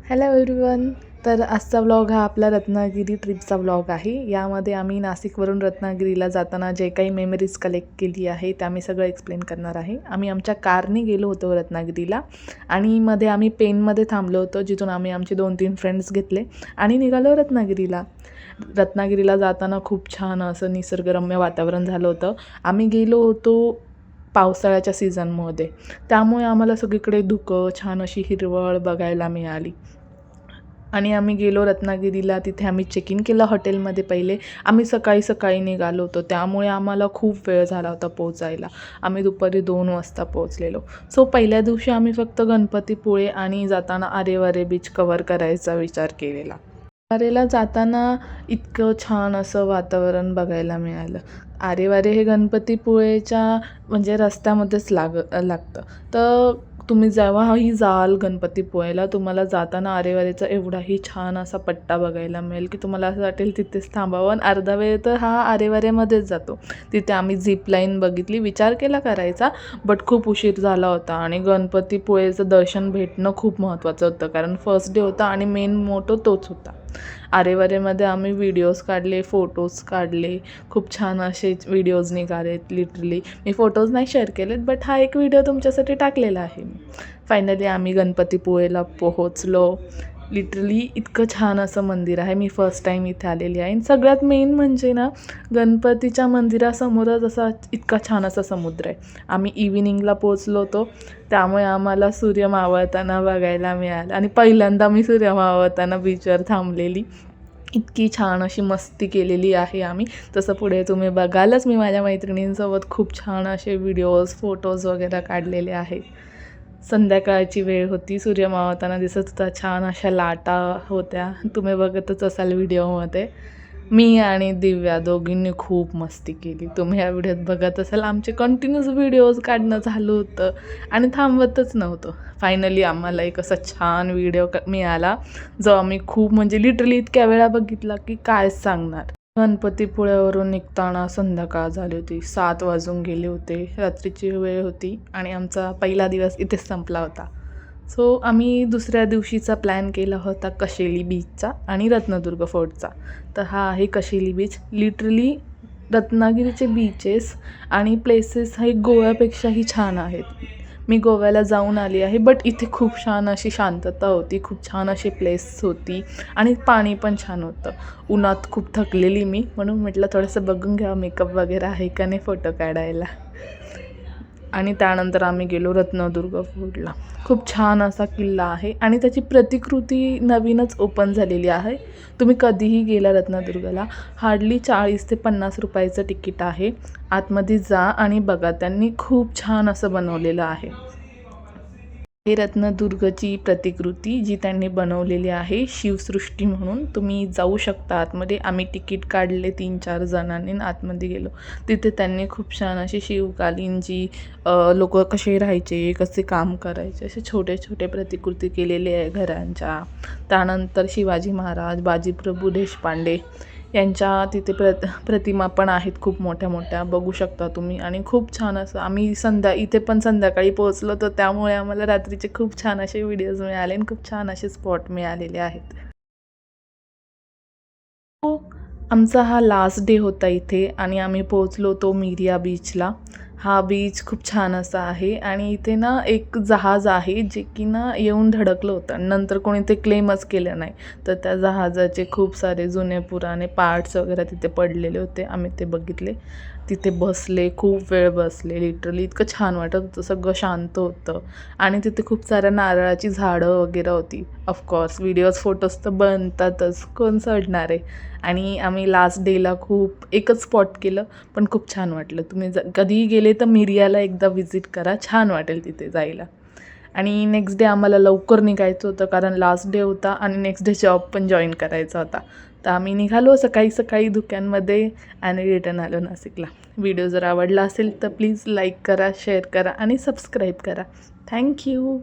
Hello everyone. तर आजचा vlog हा आपला रत्नागिरी ट्रिपचा व्लॉग आहे. यामध्ये आम्ही नाशिकवरून रत्नागिरीला जाताना जे काही मेमरीज कलेक्ट केली आहे त्या मी सगळं एक्सप्लेन करणार आहे. आम्ही आमच्या कारने गेलो होतो रत्नागिरीला आणि मध्ये आम्ही पेनमध्ये थांबलो होतो, जिथून आम्ही आमचे 2-3 फ्रेंड्स घेतले आणि निघालो रत्नागिरीला. रत्नागिरीला जाताना खूप छान असं निसर्गरम्य वातावरण झालं होतं. आम्ही गेलो होतो पावसाळ्याच्या सीझनमध्ये, त्यामुळे आम्हाला सगळीकडे धुकं, छान अशी हिरवळ बघायला मिळाली. आणि आम्ही गेलो रत्नागिरीला. तिथे आम्ही चेक इन केलं हॉटेलमध्ये. पहिले आम्ही सकाळी सकाळी निघालो होतो, त्यामुळे आम्हाला खूप वेळ झाला होता पोचायला. आम्ही दुपारी 2 वाजता पोचलेलो. सो पहिल्या दिवशी आम्ही फक्त गणपतीपुळे आणि जाताना आरेवारे बीच कवर करायचा विचार केलेला. आरेला जाताना इतकं छान असं वातावरण बघायला मिळालं. आरेवारे हे गणपतीपुळेच्या म्हणजे रस्त्यामध्येच लागतं. तर तुम्ही जेव्हाही जाल गणपतीपुळेला, तुम्हाला जाताना आरेवारेचा एवढाही छान असा पट्टा बघायला मिळेल की तुम्हाला असं वाटेल तिथेच थांबावं. आणि अर्धा वेळ तर हा आरेवारेमध्येच जातो. तिथे आम्ही झिप लाईन बघितली, विचार केला करायचा, बट खूप उशीर झाला होता आणि गणपतीपुळेचं दर्शन भेटणं खूप महत्त्वाचं होतं, कारण फर्स्ट डे होता आणि मेन मोटो तोच होता. आरेवारेमध्ये आम्ही व्हिडिओज काढले, फोटोज काढले, खूप छान असे व्हिडिओज निघालेत. लिटरली मी फोटोज नाही शेअर केलेत, बट हा एक व्हिडिओ तुमच्यासाठी टाकलेला आहे मी. फायनली आम्ही गणपतीपुळेला पोहोचलो. लिटरली इतकं छान असं मंदिर आहे. मी फर्स्ट टाईम इथे आलेली आहे. आणि सगळ्यात मेन म्हणजे ना, गणपतीच्या मंदिरासमोरच असा इतका छान असा समुद्र आहे. आम्ही इव्हिनिंगला पोहोचलो होतो, त्यामुळे आम्हाला सूर्य मावळताना बघायला मिळालं आणि पहिल्यांदा मी सूर्य मावळताना बीचवर थांबलेली. इतकी छान अशी मस्ती केलेली आहे आम्ही. तसं पुढे तुम्ही बघालच, मी माझ्या मैत्रिणींसोबत खूप छान असे व्हिडिओज, फोटोज वगैरे काढलेले आहेत. संध्याकाळची वेळ होती, सूर्य मावळताना दिसत होता, छान अशा लाटा होत्या. तुम्ही बघतच असाल व्हिडिओमध्ये. मी आणि दिव्या दोघींनी खूप मस्ती केली. तुम्ही या व्हिडिओत बघत असाल, आमचे कंटिन्यूस व्हिडिओज काढणं चालू होतं आणि थांबतच नव्हतं. फायनली आम्हाला एक असा छान व्हिडिओ मिळाला, जो आम्ही खूप म्हणजे लिटरली इतक्या वेळा बघितला की कायच सांगणार. गणपतीपुळ्यावरून निघताना संध्याकाळ झाली होती, 7 वाजून गेले होते. रात्रीची वेळ होती आणि आमचा पहिला दिवस इथेच संपला होता. सो आम्ही दुसऱ्या दिवशीचा प्लॅन केला होता कशेली बीचचा आणि रत्नदुर्ग फोर्टचा. तर हा आहे कशेली बीच. लिटरली रत्नागिरीचे बीचेस आणि प्लेसेस हे गोव्यापेक्षाही छान आहेत. मी गोव्याला जाऊन आली आहे, बट इथे खूप छान अशी शांतता होती, खूप छान अशी प्लेस होती आणि पाणी पण छान होतं. उन्हात खूप थकलेली मी, म्हणून म्हटलं थोडंसं बघून घ्या मेकअप वगैरे आहे का नाही फोटो काढायला. आणि त्यानंतर आम्ही गेलो रत्नदुर्ग फोर्टला. खूप छान असा किल्ला आहे आणि त्याची प्रतिकृती नवीनच ओपन झालेली आहे. तुम्ही कधीही गेला रत्नदुर्गला, हार्डली 40 ते 50 रुपयाचं तिकीट आहे. आतमध्ये जा आणि बघा, त्यांनी खूप छान असं बनवलेलं आहे. हे रत्नदुर्गची प्रतिकृती जी त्यांनी बनवलेली आहे, शिवसृष्टी म्हणून. तुम्ही जाऊ शकता आतमध्ये. आम्ही तिकीट काढले 3-4 जणांनी आतमध्ये गेलो. तिथे त्यांनी खूप छान अशी शिवकालीन जी लोक कसे राहायचे, कसे काम करायचे, असे छोटे छोटे प्रतिकृती केलेले आहे घरांच्या. त्यानंतर शिवाजी महाराज, बाजीप्रभू देशपांडे यांच्या तिथे प्रतिमा पण आहेत खूप मोठ्या मोठ्या, बघू शकता तुम्ही. आणि खूप छान असं आम्ही इथे पण संध्याकाळी पोहोचलो, तर त्यामुळे आम्हाला रात्रीचे खूप छान असे व्हिडिओज मिळाले आणि खूप छान असे स्पॉट मिळालेले आहेत. हो, आमचा हा लास्ट डे होता इथे आणि आम्ही पोहोचलो तो मिरिया बीचला. हा बीच खूप छान असा आहे आणि इथे ना एक जहाज आहे जे की ना येऊन धडकलं होतं आणि नंतर कोणी ते क्लेमच केलं नाही. तर त्या जहाजाचे खूप सारे जुने पुराणे पार्ट्स वगैरे तिथे पडलेले होते. आम्ही ते बघितले, तिथे बसले, खूप वेळ बसले. लिटरली इतकं छान वाटत होतं, सगळं शांत होतं आणि तिथे खूप साऱ्या नारळाची झाडं वगैरे होती. ऑफकोर्स व्हिडिओज, फोटोज तर बनतातच, कोण सोडणार आहे. आणि आम्ही लास्ट डेला खूप एकच स्पॉट केलं, पण खूप छान वाटलं. तुम्ही कधीही गेले तर मिरियाला एकदा व्हिजिट करा, छान वाटेल तिथे जायला. आणि नेक्स्ट डे आम्हाला लवकर निघायचं होतं, कारण लास्ट डे होता आणि नेक्स्ट डे जॉब पण जॉईन करायचा होता. तर आम्ही निघालो सकाळी सकाळी धुक्यांमध्ये आणि रिटर्न आलो नाशिकला. व्हिडिओ जर आवडला असेल तर प्लीज लाईक करा, शेअर करा आणि सबस्क्राईब करा. थँक्यू.